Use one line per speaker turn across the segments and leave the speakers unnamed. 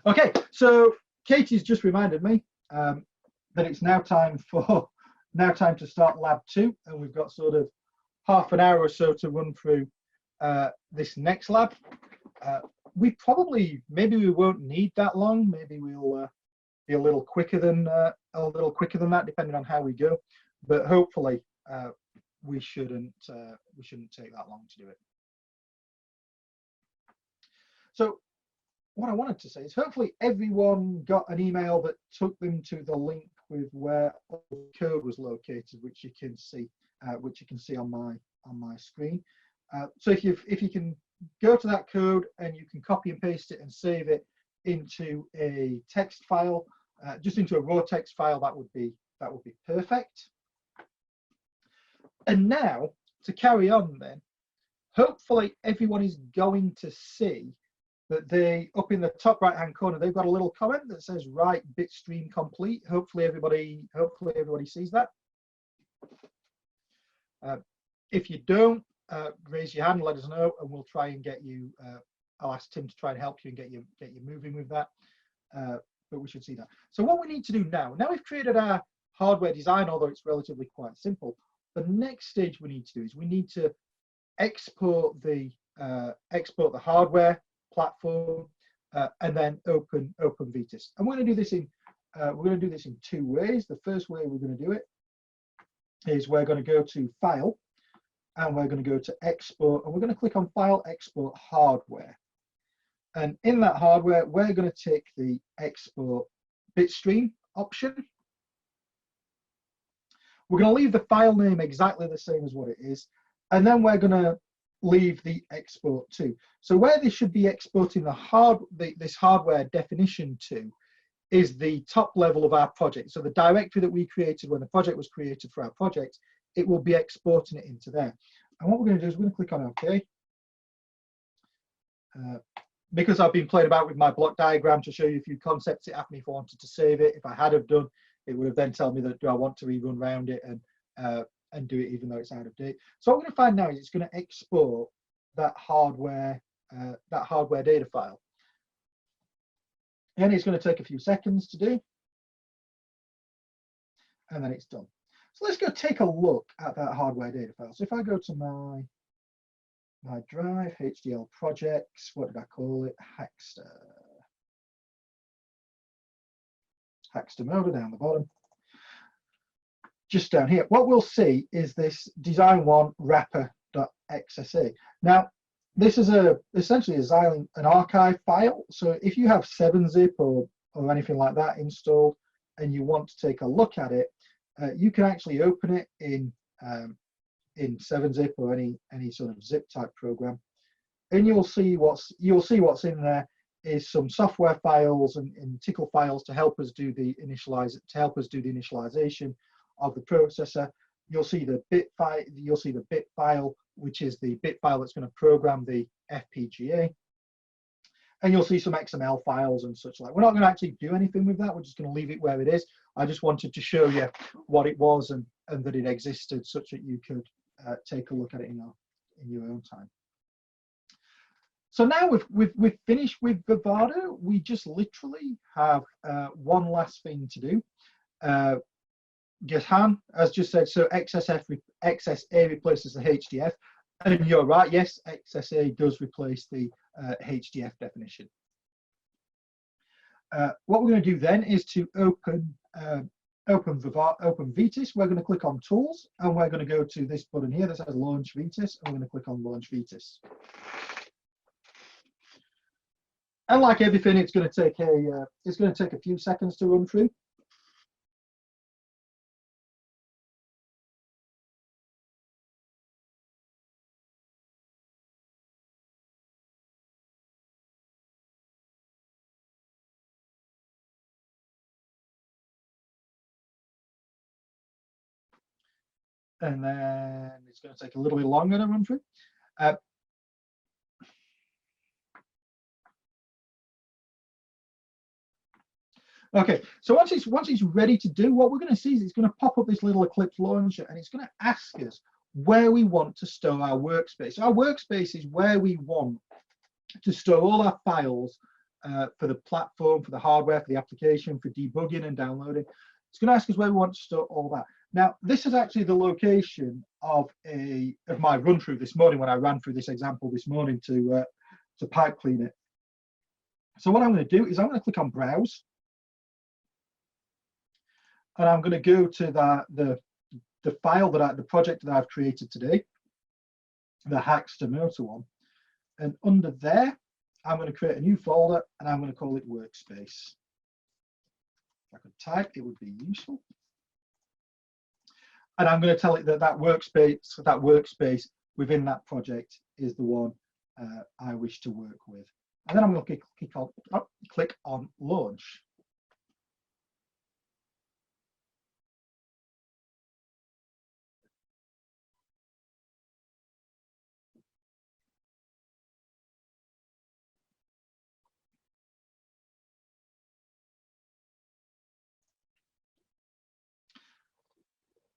Okay, so Katie's just reminded me that it's now time to start lab 2, and we've got sort of half an hour or so to run through this next lab. Maybe we won't need that long. Maybe we'll be a little quicker than that, depending on how we go. But hopefully, we shouldn't take that long to do it. So what I wanted to say is hopefully everyone got an email that took them to the link with where all the code was located, which you can see on my screen. So if you can go to that code and you can copy and paste it and save it into a text file, just into a raw text file, that would be perfect. And now to carry on then, hopefully everyone is going to see that they, up in the top right hand corner, they've got a little comment that says write bitstream complete. Hopefully everybody sees that. If you don't, raise your hand, let us know, and we'll try and get you. I'll ask Tim to try and help you and get you moving with that. But we should see that. So what we need to do now we've created our hardware design, although it's relatively quite simple. The next stage we need to do is we need to export the hardware platform and then open Vitis. And we're going to do this in 2 ways. The first way we're going to do it is we're going to go to File, and we're going to go to Export, and we're going to click on File, Export Hardware. And in that hardware, we're going to take the Export Bitstream option. We're going to leave the file name exactly the same as what it is, and then we're going to leave the export to. So where this should be exporting this hardware definition to is the top level of our project. So the directory that we created when the project was created for our project, it will be exporting it into there. And what we're going to do is we're going to click on OK. Because I've been playing about with my block diagram to show you a few concepts, it asked me if I wanted to save it. If I had have done, it would have then told me that do I want to rerun around it and do it even though it's out of date. So what we're going to find now is it's going to export that hardware data file. And it's going to take a few seconds to do. And then it's done. So let's go take a look at that hardware data file. So if I go to my drive, HDL projects, what did I call it? Hackster motor down the bottom. Just down here, what we'll see is this design1 wrapper.xsa. Now, this is essentially an archive file. So if you have 7-zip or anything like that installed and you want to take a look at it, you can actually open it in 7-zip or any sort of zip type program, and you'll see what's in there is some software files and tickle files to help us do the initialization of the processor. You'll see the bit file, which is the bit file that's going to program the FPGA, and you'll see some XML files and such like. We're not going to actually do anything with that. We're just going to leave it where it is. I just wanted to show you what it was and that it existed, such that you could take a look at it in your own time. So now we've finished with Vivado. We just literally have one last thing to do. Geshan has just said, so XSA replaces the HDF. And you're right, yes, XSA does replace the HDF definition. What we're going to do then is to open Vitis. We're going to click on Tools, and we're going to go to this button here that says Launch Vitis, and we're going to click on Launch Vitis. And like everything, it's going to take a few seconds to run through. And then it's going to take a little bit longer to run through. Okay, so once it's ready to do, what we're going to see is it's going to pop up this little Eclipse launcher, and it's going to ask us where we want to store our workspace. So our workspace is where we want to store all our files for the platform, for the hardware, for the application, for debugging and downloading. It's going to ask us where we want to store all that. Now, this is actually the location of my run through this morning when I ran through this example this morning to pipe clean it. So what I'm going to do is I'm going to click on Browse, and I'm going to go to the file the project that I've created today, the Hackster motor one, and under there I'm going to create a new folder and I'm going to call it Workspace. If I could type, it would be useful. And I'm going to tell it that that workspace within that project is the one I wish to work with. And then I'm going to click on Launch.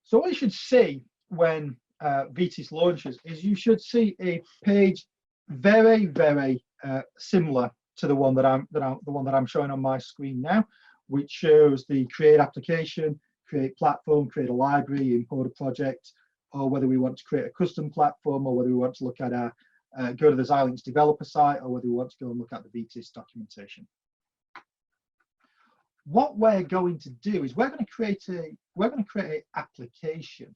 So what you should see when VTIS launches is you should see a page very, very similar to the one that I'm showing on my screen now, which shows the create application, create platform, create a library, import a project, or whether we want to create a custom platform, or whether we want to look at go to the Xilinx developer site, or whether we want to go and look at the VTIS documentation. What we're going to do is we're going to create an application.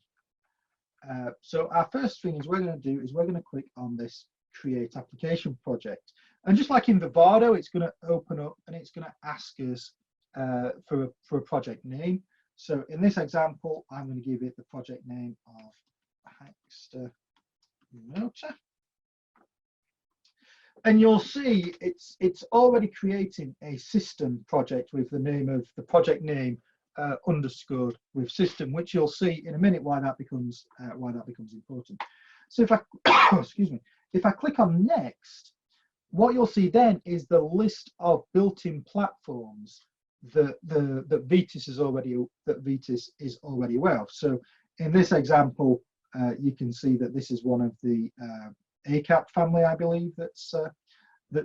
So our first thing is we're going to click on this create application project, and just like in Vivado, it's going to open up and it's going to ask us for a project name. So in this example, I'm going to give it the project name of Hackster Motor. And you'll see it's already creating a system project with the name of the project name underscored with system, which you'll see in a minute why that becomes important. So if I excuse me, if I click on next, what you'll see then is the list of built-in platforms that VTIS is already aware of. So in this example, you can see that this is one of the ACAP family, I believe, that's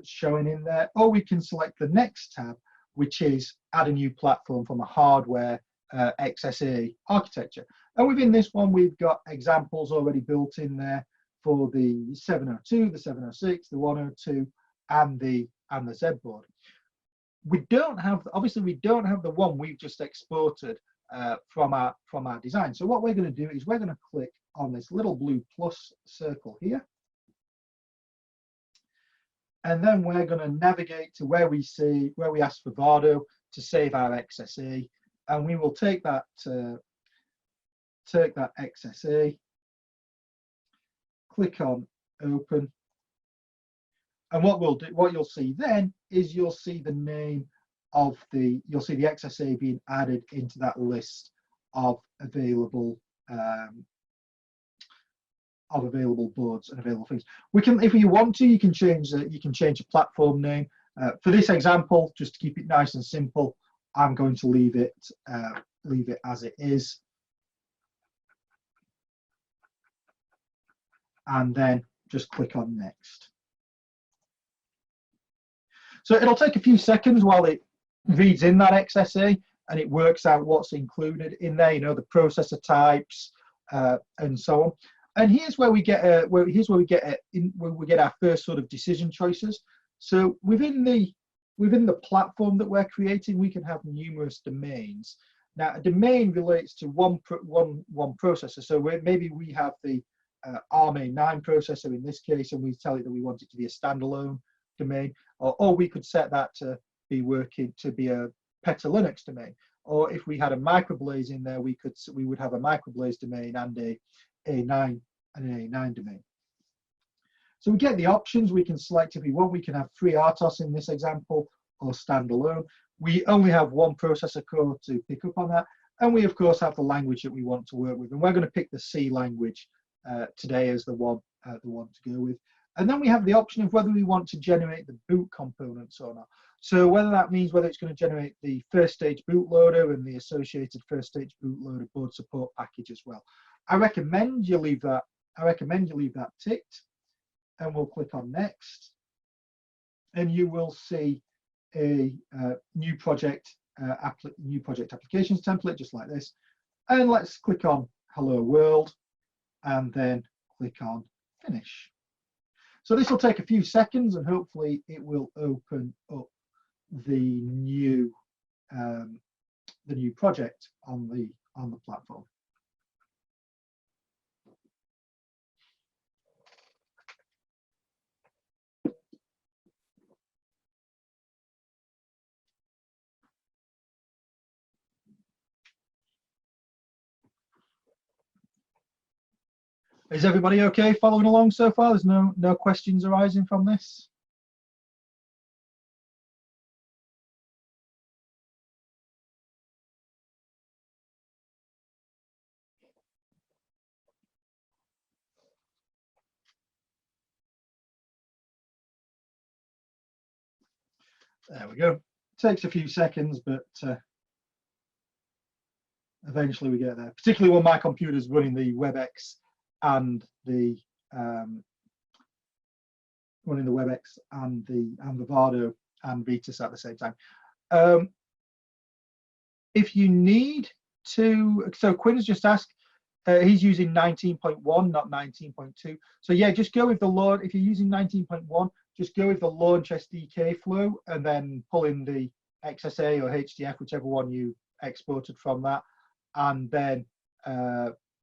showing in there. Or we can select the next tab, which is add a new platform from a hardware XSA architecture. And within this one, we've got examples already built in there for the 702, the 706, the 102, and the Z board. We don't have, obviously, we don't have the one we've just exported from our design. So what we're going to do is we're going to click on this little blue plus circle here. And then we're going to navigate to where we ask Vivado to save our XSA, and we will take that XSA, click on open, and what you'll see then is you'll see the name of the XSA being added into that list of available boards and available things. We can, if you want to, you can change the platform name. For this example, just to keep it nice and simple, I'm going to leave it as it is, and then just click on next. So it'll take a few seconds while it reads in that XSA and it works out what's included in there, you know, the processor types and so on. And here's where we get our first sort of decision choices. So within the platform that we're creating, we can have numerous domains. Now, a domain relates to one processor. So maybe we have the ARM-A9 processor in this case, and we tell it that we want it to be a standalone domain, or we could set that to be a PETA Linux domain. Or if we had a microblaze in there, we would have a microblaze domain and an A9 domain. So we get the options. We can select if we want. We can have FreeRTOS in this example, or standalone. We only have one processor core to pick up on that, and we of course have the language that we want to work with. And we're going to pick the C language today as the one to go with. And then we have the option of whether we want to generate the boot components or not. So whether it's going to generate the first stage bootloader and the associated first stage bootloader board support package as well. I recommend you leave that ticked, and we'll click on next, and you will see a new project applications template, just like this. And let's click on Hello World and then click on Finish. So this will take a few seconds and hopefully it will open up the new project on the platform. Is everybody okay following along so far? There's no questions arising from this? There we go. Takes a few seconds, but eventually we get there. Particularly when my computer's running the WebEx and the Vivado and Vitis at the same time. If you need to, so Quinn's just asked, he's using 19.1, not 19.2. So yeah, just go with the launch. If you're using 19.1, just go with the launch SDK flow and then pull in the XSA or HDF, whichever one you exported from that, and then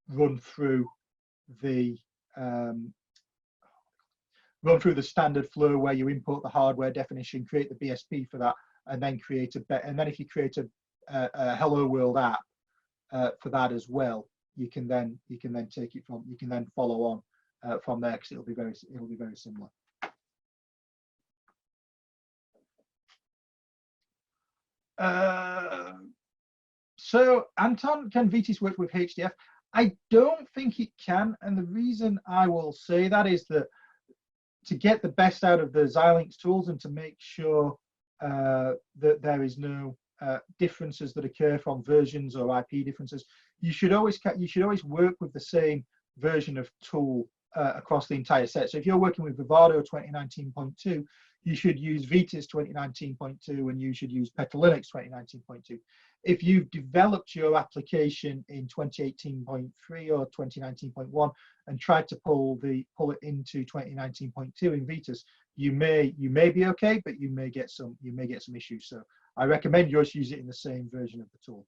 run through the standard flow where you import the hardware definition, create the BSP for that, and then create and then if you create a Hello World app for that as well, you can then take it from, you can then follow on from there, because it'll be very similar. So Anton, can Vitis work with HDF? I don't think it can, and the reason I will say that is that to get the best out of the Xilinx tools and to make sure that there is no differences that occur from versions or IP differences, you should always work with the same version of tool across the entire set. So if you're working with Vivado 2019.2, you should use Vitis 2019.2 and you should use Petalinux 2019.2. If you've developed your application in 2018.3 or 2019.1 and tried to pull it into 2019.2 in Vitis, you may be okay, but you may get some issues. So I recommend you just use it in the same version of the tool.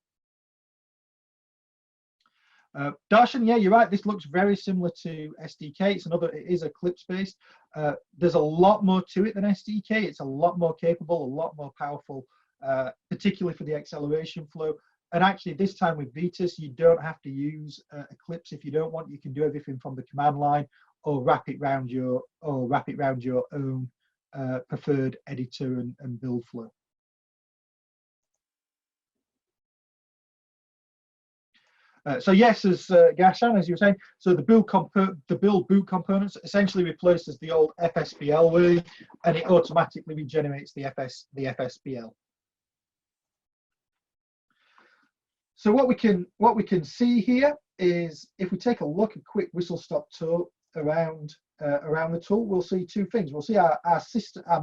Darshan, yeah, you're right. This looks very similar to SDK. It is Eclipse based. There's a lot more to it than SDK. It's a lot more capable, a lot more powerful, particularly for the acceleration flow. And actually, this time with Vitis, you don't have to use Eclipse if you don't want. You can do everything from the command line, or wrap it around your own preferred editor and build flow. So yes, as Gashan, as you were saying, so the build boot components essentially replaces the old FSBL way, and it automatically regenerates the FSBL. So what we can see here is, if we take a quick whistle stop tour around the tool, we'll see two things. We'll see our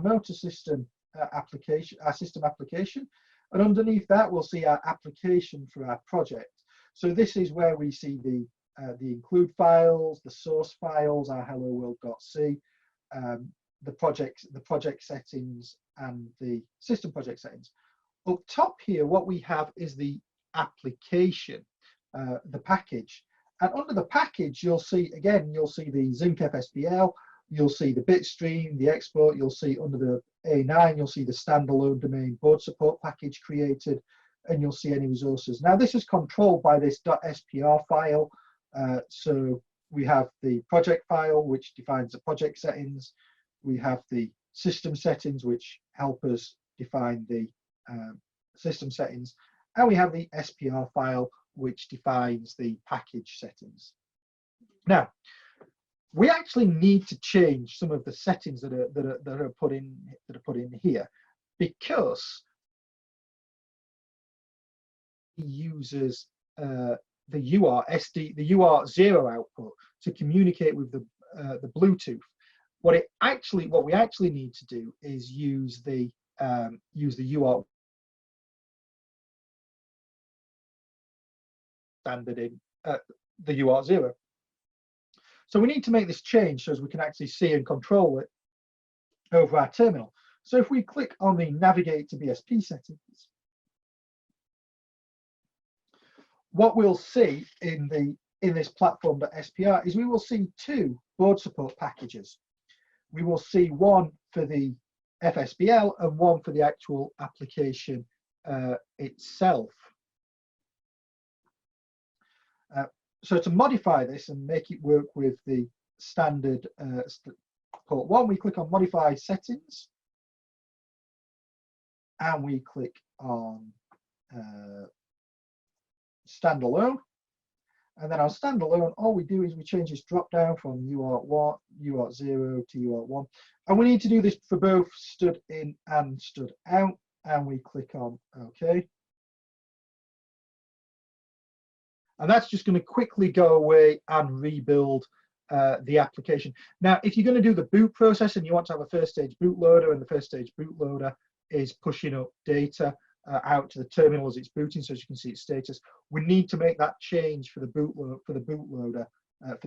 motor system application, our system application, and underneath that we'll see our application for our project. So this is where we see the include files, the source files, our hello world.c, the project settings, and the system project settings. Up top here, what we have is the application, the package. And under the package, you'll see the Zinc FSBL, you'll see the bitstream, the export, you'll see under the A9, you'll see the standalone domain board support package created, and you'll see any resources. Now this is controlled by this .spr file. So we have the project file, which defines the project settings. We have the system settings, which help us define the system settings. And we have the SPR file, which defines the package settings. Now, we actually need to change some of the settings that are put in here, because uses the UART0 output to communicate with the Bluetooth. What we actually need to do is use the use the UART standard in the UART 0. So we need to make this change so as we can actually see and control it over our terminal. So if we click on the navigate to BSP settings, what we'll see in this platform.spr is we will see two board support packages. We will see one for the FSBL and one for the actual application itself. So to modify this and make it work with the standard port 1, we click on modify settings and we click on standalone. And then on standalone, all we do is we change this drop down from UART 0 to UART 1. And we need to do this for both stood in and stood out. And we click on OK. And that's just going to quickly go away and rebuild the application. Now, if you're going to do the boot process and you want to have a first stage bootloader, and the first stage bootloader is pushing up data out to the terminal as it's booting, so as you can see its status, we need to make that change for the bootloader for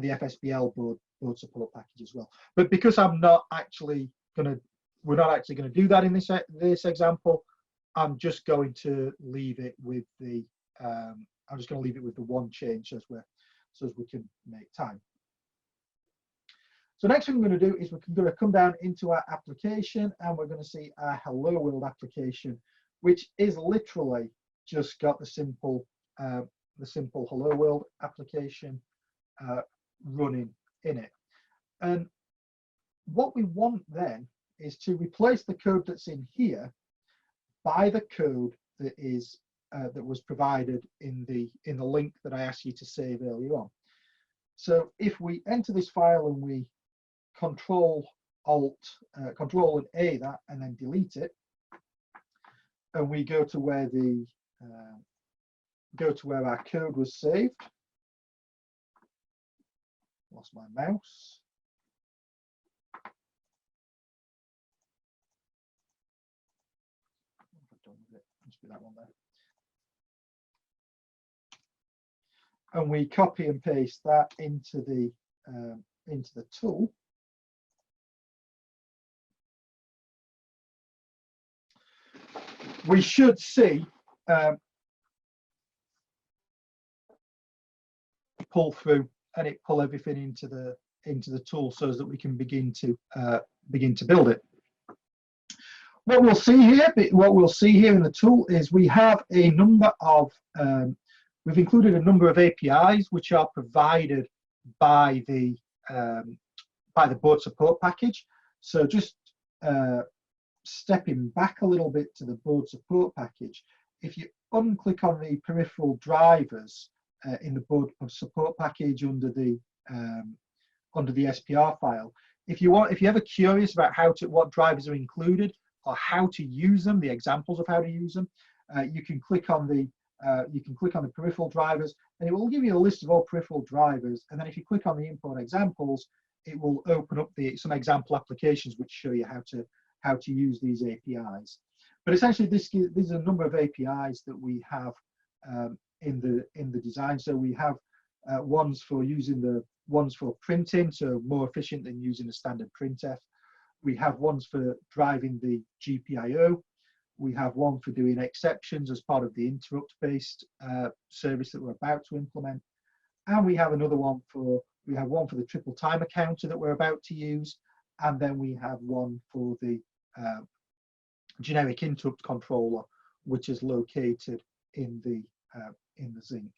the FSBL board support package as well. But because we're not actually going to do that in this example, I'm just going to leave it with the one change so as we can make time. So next thing we're going to do is we're going to come down into our application and we're going to see our Hello World application, which is literally just got the simple Hello World application running in it. And what we want then is to replace the code that's in here by the code that is that was provided in the link that I asked you to save earlier on. So if we enter this file and we Control and A that and then delete it, and we go to where our code was saved. Lost my mouse. Must be that one there. And we copy and paste that into the tool. We should see pull through and it pull everything into the tool so that we can begin to build it. What we'll see here in the tool is we have a number of we've included a number of APIs which are provided by the board support package. So just stepping back a little bit to the board support package, if you unclick on the peripheral drivers in the board support package under the SPR file, if you're ever curious about what drivers are included or how to use them, the examples of how to use them, you can click on the peripheral drivers and it will give you a list of all peripheral drivers. And then if you click on the import examples, it will open up some example applications which show you how to use these APIs. But essentially, these are a number of APIs that we have in the design. So we have ones for printing, so more efficient than using a standard printf. We have ones for driving the GPIO. We have one for doing exceptions as part of the interrupt-based service that we're about to implement. And we have one for the triple timer counter that we're about to use. And then we have one for the generic interrupt controller, which is located in the Zinc.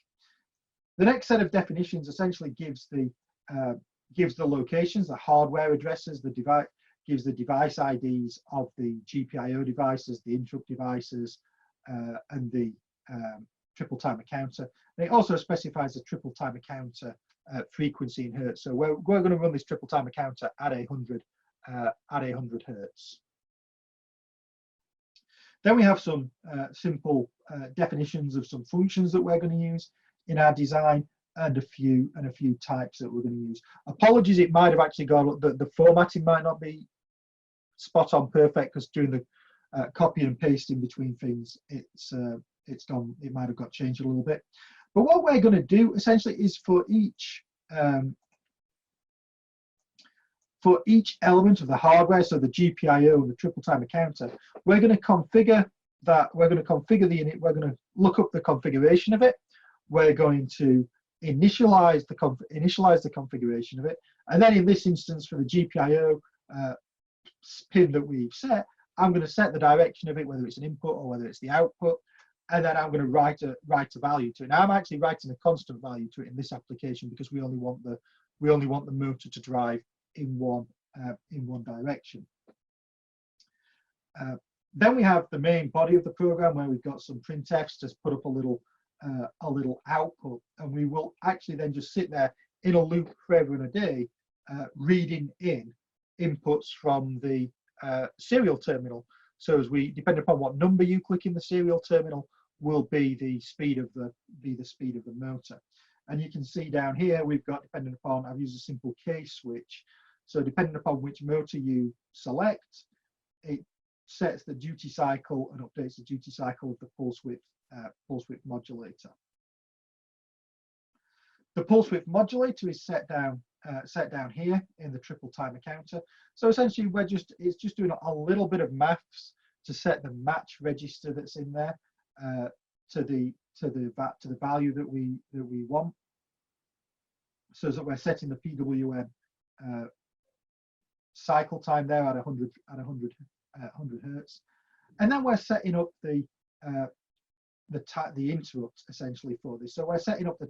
The next set of definitions essentially gives the locations, the hardware addresses, gives the device IDs of the GPIO devices, the interrupt devices, and the triple timer counter. And it also specifies the triple timer counter frequency in hertz. So we're going to run this triple timer counter at 100 hertz. Then we have some simple definitions of some functions that we're going to use in our design, and a few types that we're going to use. Apologies, it might have actually got the formatting might not be spot on perfect because during copying and pasting between things, it's gone. It might have got changed a little bit. But what we're going to do essentially is for each element of the hardware, so the GPIO and the triple timer counter, we're going to configure that. We're going to configure the init. We're going to look up the configuration of it. We're going to initialize the configuration of it, and then in this instance for the GPIO pin that we've set, I'm going to set the direction of it, whether it's an input or whether it's the output, and then I'm going to write a value to it. Now I'm actually writing a constant value to it in this application because we only want the motor to drive in one direction. Then we have the main body of the program where we've got some printfs to put up a little output, and we will actually then just sit there in a loop forever and a day, reading in inputs from the serial terminal. So as depending upon what number you click in the serial terminal, will be the speed of the motor. And you can see down here we've got, depending upon, I've used a simple case switch. So depending upon which motor you select, it sets the duty cycle and updates the duty cycle of the pulse width modulator. The pulse width modulator is set down here in the triple timer counter. So essentially it's just doing a little bit of maths to set the match register that's in there to the value that we want, so that we're setting the PWM cycle time there at 100 hertz, and then we're setting up the interrupt essentially for this. So we're setting up the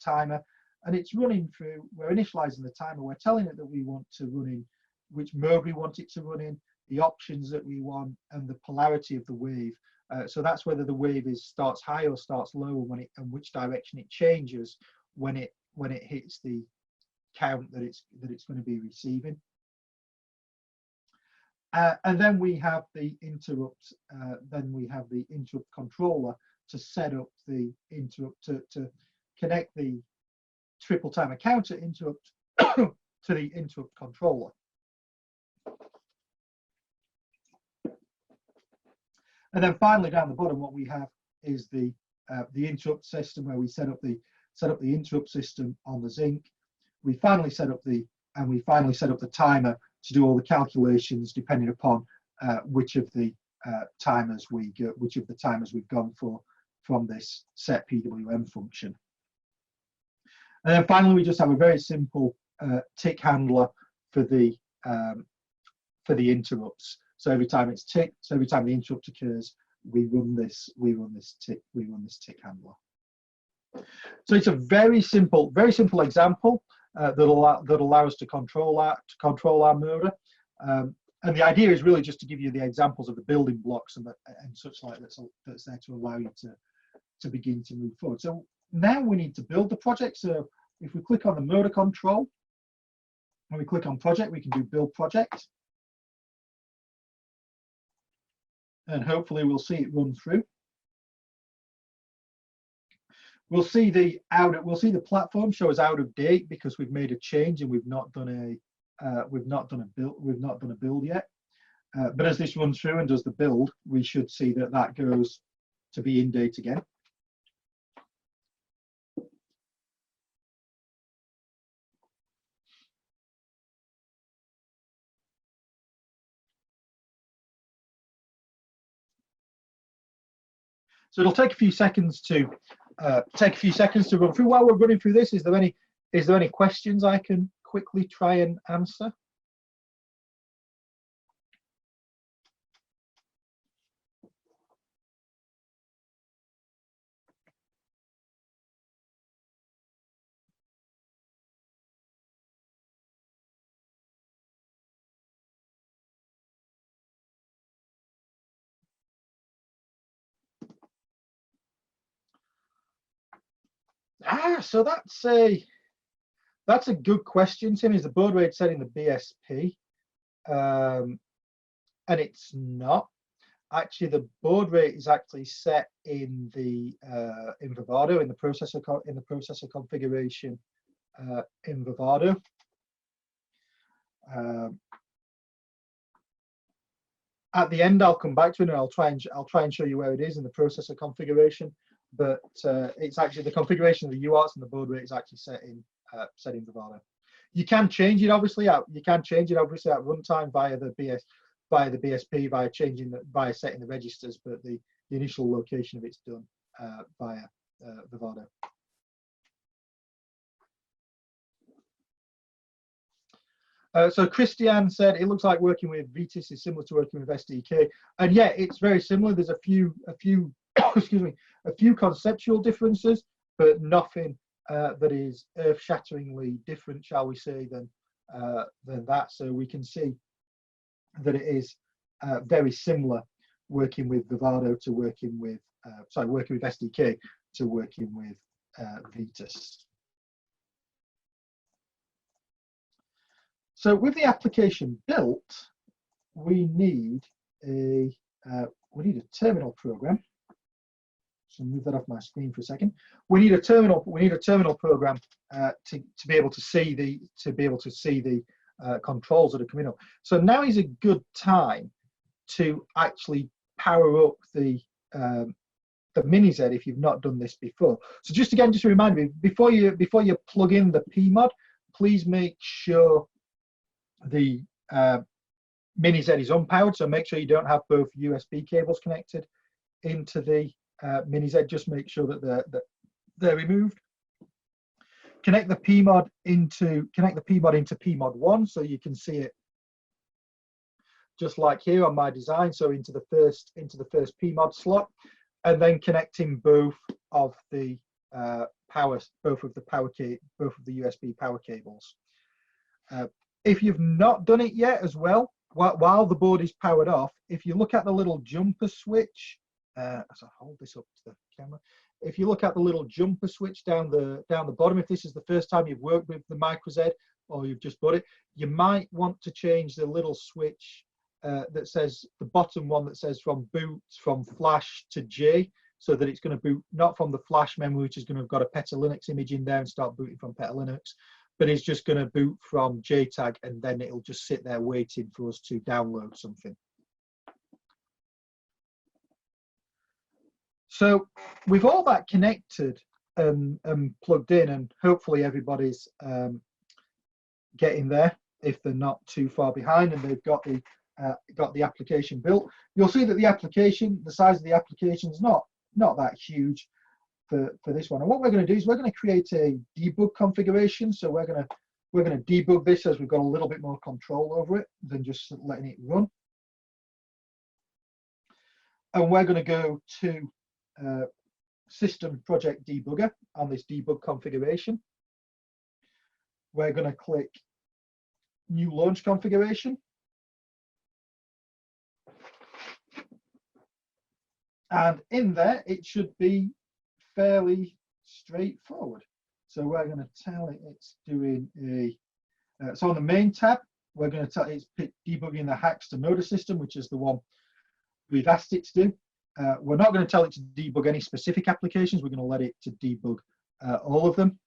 timer, and it's running through. We're initializing the timer. We're telling it that we want to run in, which mode we want it to run in, the options that we want, and the polarity of the wave. So that's whether the wave starts high or starts low, and which direction it changes when it hits the count that it's going to be receiving. And then we have the interrupt. Then we have the interrupt controller to set up the interrupt to connect the triple timer counter interrupt to the interrupt controller. And then finally down the bottom, what we have is the interrupt system, where we set up the interrupt system on the Zinc. We finally set up the timer to do all the calculations depending upon which of the timers we've gone for from this set PWM function. And then finally, we just have a very simple tick handler for the interrupts. So every time it's ticked, so every time the interrupt occurs, we run this tick handler. So it's a very simple example that allow us to control our motor. And the idea is really just to give you the examples of the building blocks and such like that's there to allow you to begin to move forward. So now we need to build the project. So if we click on the motor control, when we click on project, we can do build project. And hopefully we'll see it run through. We'll see the platform show as out of date because we've made a change and we've not done a build yet. But as this runs through and does the build, we should see that goes to be in date again. So it'll take a few seconds to run through. While we're running through this, is there any questions I can quickly try and answer? So that's a good question, Tim. Is the baud rate set in the BSP? And it's not. Actually, the baud rate is actually set in the in Vivado, in the processor configuration in Vivado. At the end, I'll come back to it and I'll try and show you where it is in the processor configuration. But it's actually the configuration of the UARTs and the baud rate is actually set in Vivado. You can change it obviously at runtime via the BSP via setting the registers, but the initial location of it's done via Vivado. So Christian said it looks like working with Vetus is similar to working with SDK, and yeah, it's very similar. There's a few excuse me, a few conceptual differences, but nothing that is earth-shatteringly different, shall we say, than that. So we can see that it is very similar working with Vivado to working with working with SDK to working with Vetus. So with the application built, we need a terminal program. So move that off my screen for a second. We need a terminal program to be able to see the controls that are coming up. So now is a good time to actually power up the mini-Z if you've not done this before. So just to remind me, before you plug in the PMOD, please make sure the mini-Z is unpowered. So make sure you don't have both USB cables connected into the mini-Z. Just make sure that they're removed. Connect the PMOD into PMOD 1, so you can see it just like here on my design. So into the first PMOD slot, and then connecting both of the USB power cables. If you've not done it yet as well, while the board is powered off, if you look at the little jumper switch, as I hold this up to the camera, if you look at the little jumper switch down the bottom, if this is the first time you've worked with the micro-Z or you've just bought it, you might want to change the little switch that says, the bottom one that says from flash to J, so that it's going to boot not from the flash memory, which is going to have got a PETA Linux image in there and start booting from PETA Linux, but it's just going to boot from JTAG, and then it'll just sit there waiting for us to download something. So with all that connected and plugged in, and hopefully everybody's getting there if they're not too far behind and they've got the application built, you'll see that the size of the application is not that huge for this one. And what we're going to do is we're going to create a debug configuration. So we're going to debug this as we've got a little bit more control over it than just letting it run. And we're going to go to System Project Debugger on this debug configuration. We're going to click New Launch Configuration. And in there, it should be fairly straightforward. So we're going to tell it it's doing so on the main tab, we're going to tell it's debugging the Hackster motor system, which is the one we've asked it to do. We're not going to tell it to debug any specific applications. We're going to let it to debug all of them.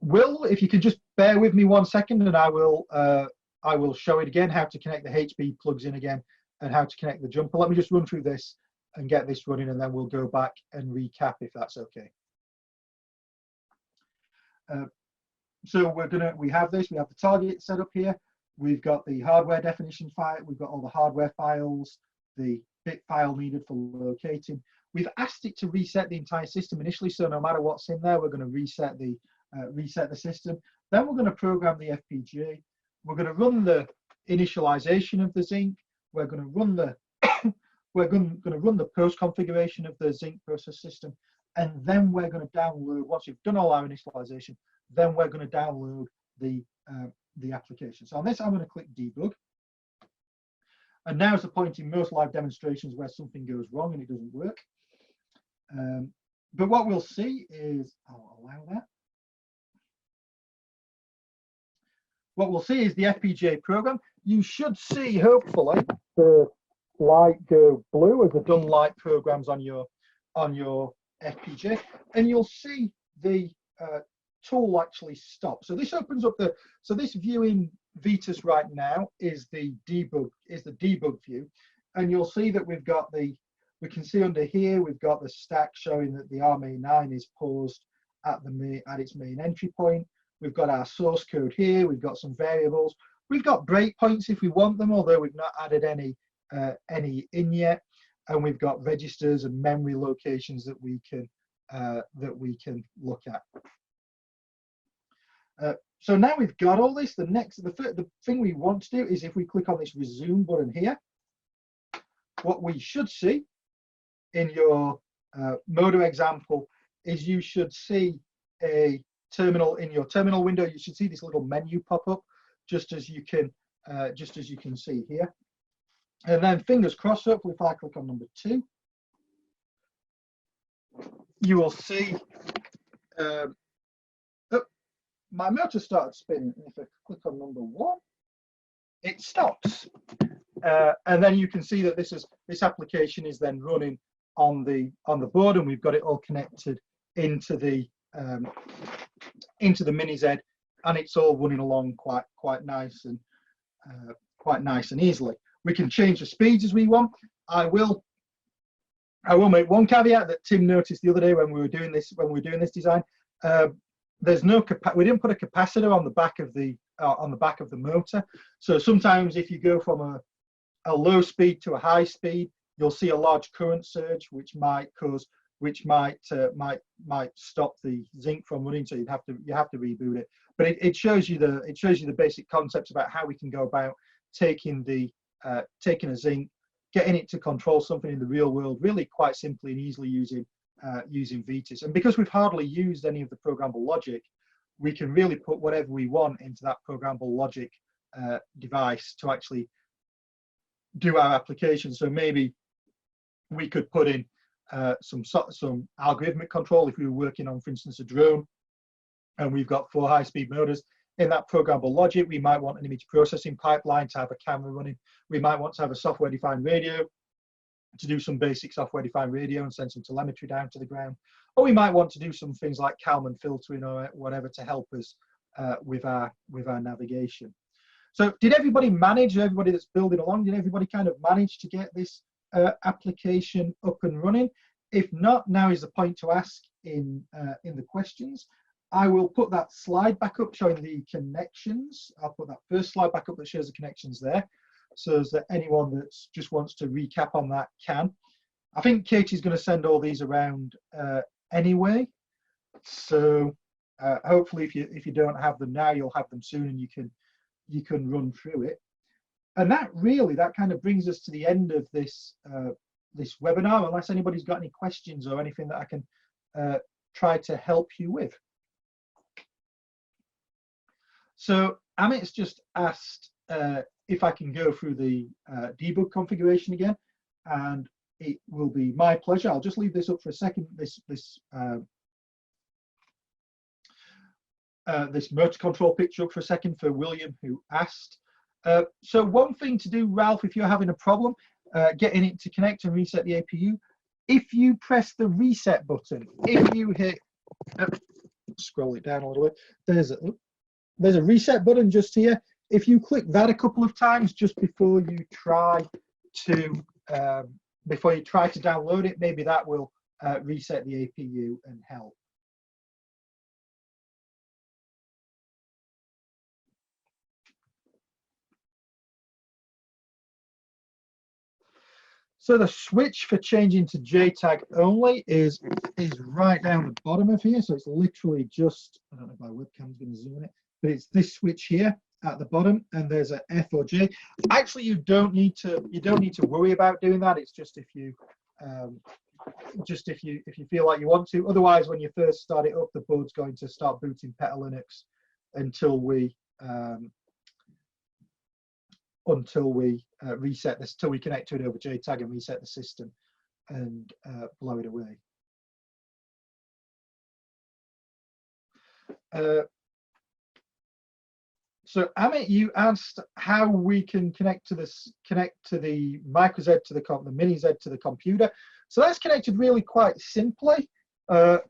Will, if you could just bear with me 1 second, and I will show it again, how to connect the HB plugs in again and how to connect the jumper. Let me just run through this and get this running, and then we'll go back and recap if that's okay. So we have the target set up here. We've got the hardware definition file. We've got all the hardware files, the bit file needed for locating. We've asked it to reset the entire system initially, so no matter what's in there, we're going to reset the system. Then we're going to program the FPGA. We're going to run the initialization of the Zinc. We're going to run the post configuration of the Zinc process system, and then we're going to download. Once we've done all our initialization, then we're going to download the application. So on this, I'm going to click debug. And now's the point in most live demonstrations where something goes wrong and it doesn't work. But what we'll see is, I'll allow that. What we'll see is the FPGA program. You should see, hopefully, the light go blue as the done light programs on your FPGA, and you'll see the tool actually stop. So this opens up this viewing Vetus right now is the debug view, and you'll see that we can see under here we've got the stack showing that the RMA9 is paused at its main entry point. We've got our source code here. We've got some variables. We've got breakpoints if we want them, although we've not added any in yet. And we've got registers and memory locations that we can look at. So now we've got all this. The thing we want to do is, if we click on this resume button here, what we should see in your Modo example is you should see a terminal. In your terminal window, you should see this little menu pop up, just as you can see here. And then fingers crossed, hopefully if I click on number 2, you will see my motor started spinning. And if I click on number 1, it stops. And then you can see that this application is then running on the board, and we've got it all connected into the mini Z, and it's all running along quite nice and easily. We can change the speeds as we want. I will make one caveat that Tim noticed the other day when we were doing this design. There's no we didn't put a capacitor on the back of the motor. So sometimes if you go from a low speed to a high speed, you'll see a large current surge, which might stop the zinc from running. So you have to reboot it. But it shows you the basic concepts about how we can go about taking a zinc, getting it to control something in the real world, really quite simply and easily using Vetus. And because we've hardly used any of the programmable logic, we can really put whatever we want into that programmable logic device to actually do our application. So maybe we could put in some algorithmic control if we were working on, for instance, a drone, and we've got 4 high-speed motors. In that programmable logic, we might want an image processing pipeline to have a camera running. We might want to have a software-defined radio to do some basic software-defined radio and send some telemetry down to the ground. Or we might want to do some things like Kalman filtering or whatever to help us with our navigation. So did everybody that's building along, did everybody kind of manage to get this application up and running? If not, now is the point to ask in the questions. I will put that slide back up showing the connections. I'll put that first slide back up that shows the connections there, so that anyone that just wants to recap on that can. I think Katie's going to send all these around anyway, so hopefully if you don't have them now, you'll have them soon, and you can run through it. And that kind of brings us to the end of this this webinar, unless anybody's got any questions or anything that I can try to help you with. So Amit's just asked if I can go through the debug configuration again, and it will be my pleasure. I'll just leave this up for a second, this motor control picture up for a second for William, who asked. So one thing to do, Ralph, if you're having a problem getting it to connect and reset the APU, if you press the reset button, if you hit, scroll it down a little bit, there's a reset button just here. If you click that a couple of times just before you try to download it, maybe that will reset the APU and help. So the switch for changing to JTAG only is right down the bottom of here. So it's literally just, I don't know if my webcam's going to zoom in it, but it's this switch here at the bottom, and there's a F or J. Actually, you don't need to worry about doing that. It's just if you feel like you want to. Otherwise, when you first start it up, the board's going to start booting Peta Linux until we reset this, till we connect to it over JTAG and reset the system and blow it away. So Amit, you asked how we can connect to the micro Z to the mini Z to the computer. So that's connected really quite simply, and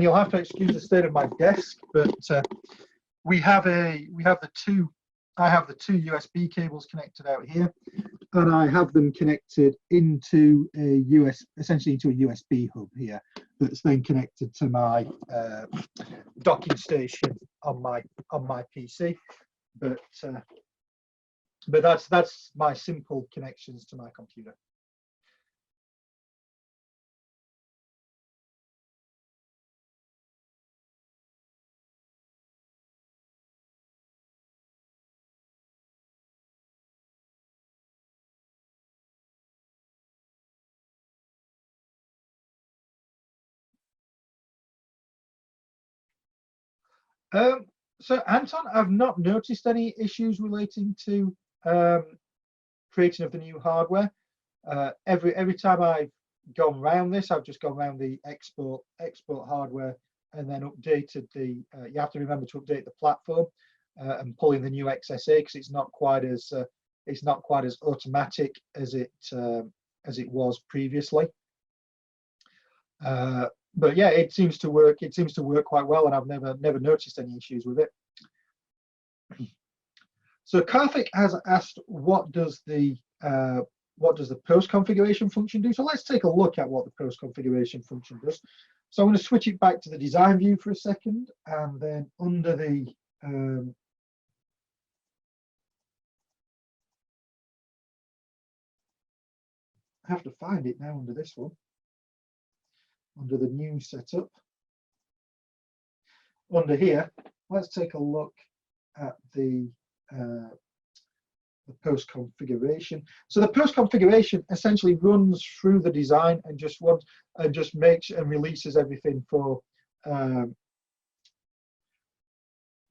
you'll have to excuse the state of my desk, but we have the two I have the two USB cables connected out here, and I have them connected into a essentially into a USB hub here, that's then connected to my docking station on my PC. But that's my simple connections to my computer. So Anton, I've not noticed any issues relating to creating of the new hardware. Every time I've gone around this, I've just gone around the export hardware and then updated the. You have to remember to update the platform and pull in the new XSA, because it's not quite as automatic as it was previously. But yeah, it seems to work. It seems to work quite well, and I've never noticed any issues with it. So Karthik has asked, what does the post configuration function do? So let's take a look at what the post configuration function does. So I'm going to switch it back to the design view for a second, and then under the I have to find it now under this one, under the new setup. Under here, let's take a look at the post configuration. So the post configuration essentially runs through the design and just makes and releases everything for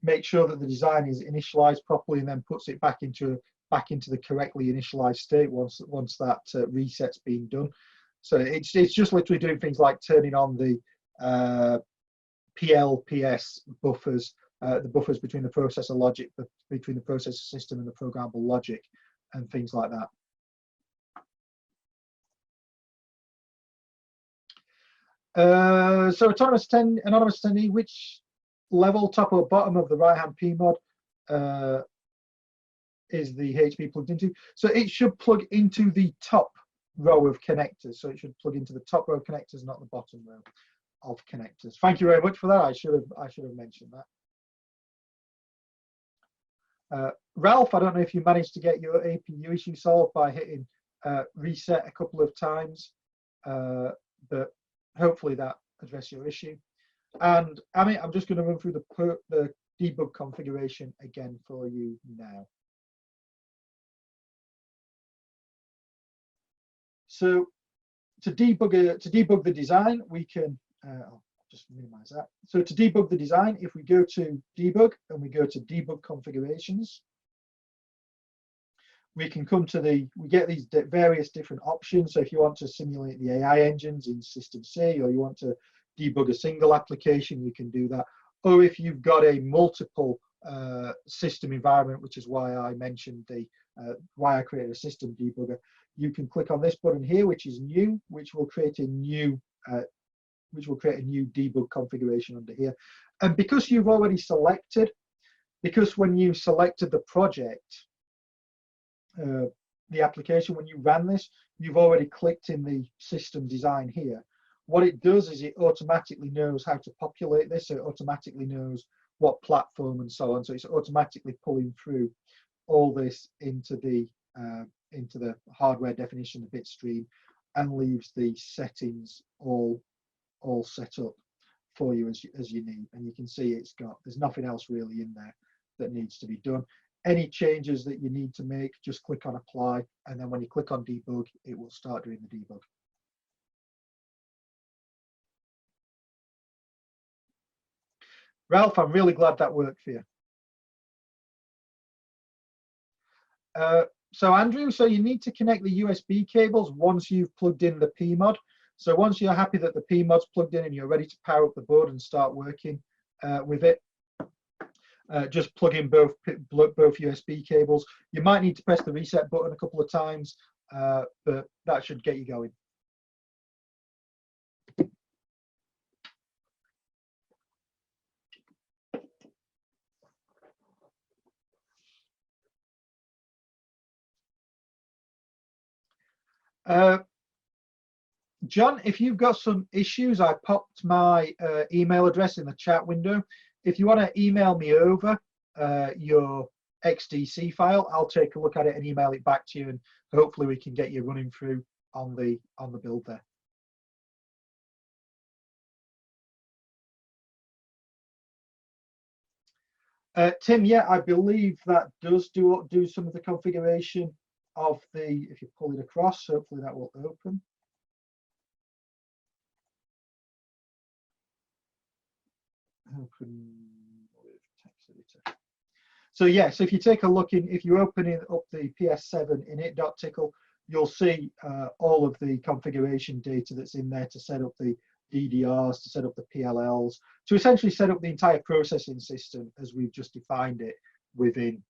make sure that the design is initialized properly, and then puts it back into the correctly initialized state once that reset's been done. So it's just literally doing things like turning on the PLPS buffers, the buffers between the processor logic, between the processor system and the programmable logic, and things like that. So anonymous attendee, which level, top or bottom of the right-hand PMOD is the HP plugged into? So it should plug into the top row of connectors. So it should plug into the top row of connectors, not the bottom row of connectors. Thank you very much for that. I should have mentioned that. Ralph, I don't know if you managed to get your APU issue solved by hitting reset a couple of times, but hopefully that addressed your issue. And Amit, I'm just going to run through the debug configuration again for you now. So to debug the design, we can I'll just minimize that. So to debug the design, if we go to debug and we go to debug configurations, we can come to we get these various different options. So if you want to simulate the AI engines in System C, or you want to debug a single application, you can do that. Or if you've got a multiple system environment, which is why I mentioned why I created a system debugger, you can click on this button here, which is new, which will create a new debug configuration under here. And because you've already selected, because when you selected the project, the application, when you ran this, you've already clicked in the system design here. What it does is it automatically knows how to populate this, so it automatically knows what platform and so on. So it's automatically pulling through all this into the hardware definition, the bit stream, and leaves the settings all set up for you as you need. And you can see there's nothing else really in there that needs to be done. Any changes that you need to make, just click on apply, and then when you click on debug, it will start doing the debug. Ralph, I'm really glad that worked for you. So Andrew, so you need to connect the USB cables once you've plugged in the PMOD. So once you're happy that the PMOD's plugged in and you're ready to power up the board and start working with it, just plug in both USB cables. You might need to press the reset button a couple of times, but that should get you going. John, if you've got some issues, I popped my email address in the chat window. If you want to email me over your XDC file, I'll take a look at it and email it back to you, and hopefully we can get you running through on the build there. Tim, yeah, I believe that does do some of the configuration of the, if you pull it across, hopefully that will open. Open with text editor. So yeah, so if you take a look in, if you open up the PS7 init.tcl, you'll see all of the configuration data that's in there to set up the DDRs, to set up the PLLs, to essentially set up the entire processing system as we've just defined it within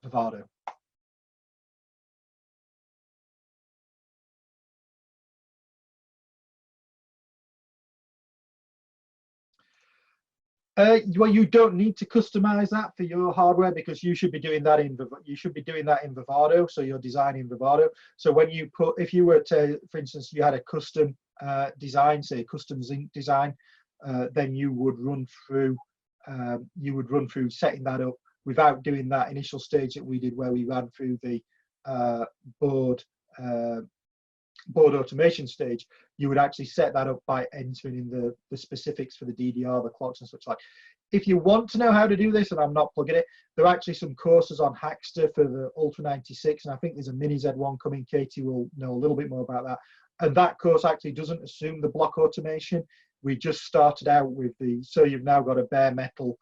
Vivado. Well, you don't need to customize that for your hardware, because you should be doing that in Vivado. So you're designing Vivado. So when you put, if you were to, for instance, you had a custom design, say a custom Zinc design, then you would run through setting that up without doing that initial stage that we did, where we ran through the board automation stage. You would actually set that up by entering in the specifics for the DDR, the clocks and such like. If you want to know how to do this, and I'm not plugging it, there are actually some courses on Hackster for the Ultra 96, and I think there's a Mini Z1 coming. Katie will know a little bit more about that. And that course actually doesn't assume the block automation. We just started out with so you've now got a bare metal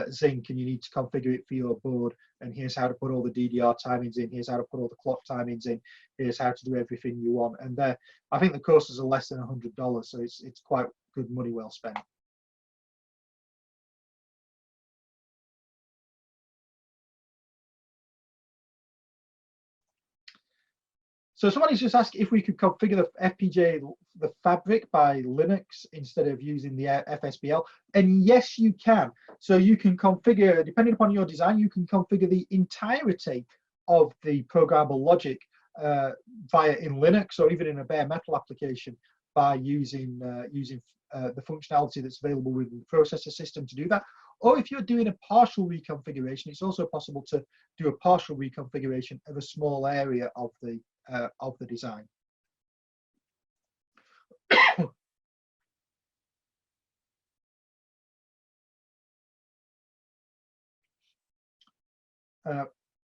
Zinc, and you need to configure it for your board, and here's how to put all the DDR timings in, here's how to put all the clock timings in, here's how to do everything you want. And I think the courses are less than $100, so it's quite good money well spent. So somebody's just asked if we could configure the FPGA, the fabric by Linux instead of using the FSBL. And yes, you can. So you can configure, depending upon your design, you can configure the entirety of the programmable logic via in Linux, or even in a bare metal application, by using the functionality that's available within the processor system to do that. Or if you're doing a partial reconfiguration, it's also possible to do a partial reconfiguration of a small area of the design.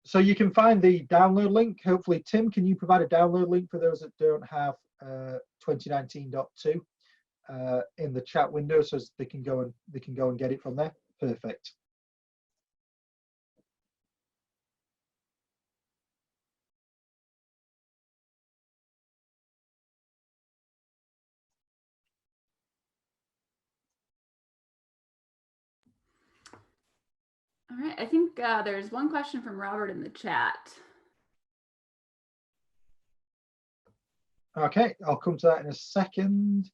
So you can find the download link. Hopefully, Tim, can you provide a download link for those that don't have 2019.2 in the chat window, so they can go and get it from there? Perfect.
All right, I think there's one question from Robert in the chat.
Okay, I'll come to that in a second.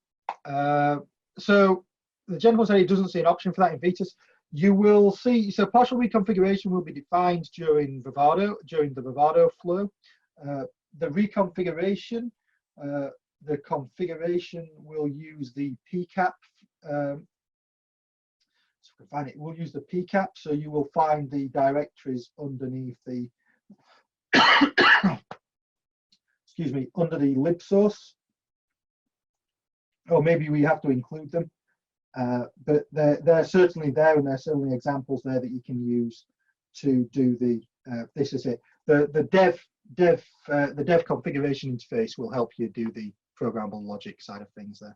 So the gentleman said he doesn't see an option for that in Vitas. You will see, so partial reconfiguration will be defined during Vivado, during the Vivado flow. The reconfiguration, the configuration will use the PCAP. So we can find it. We'll use the PCAP, so you will find the directories underneath the excuse me, under the lib source, or maybe we have to include them, but they're certainly there, and there's certainly examples there that you can use to do the this is it. The dev configuration interface will help you do the programmable logic side of things there.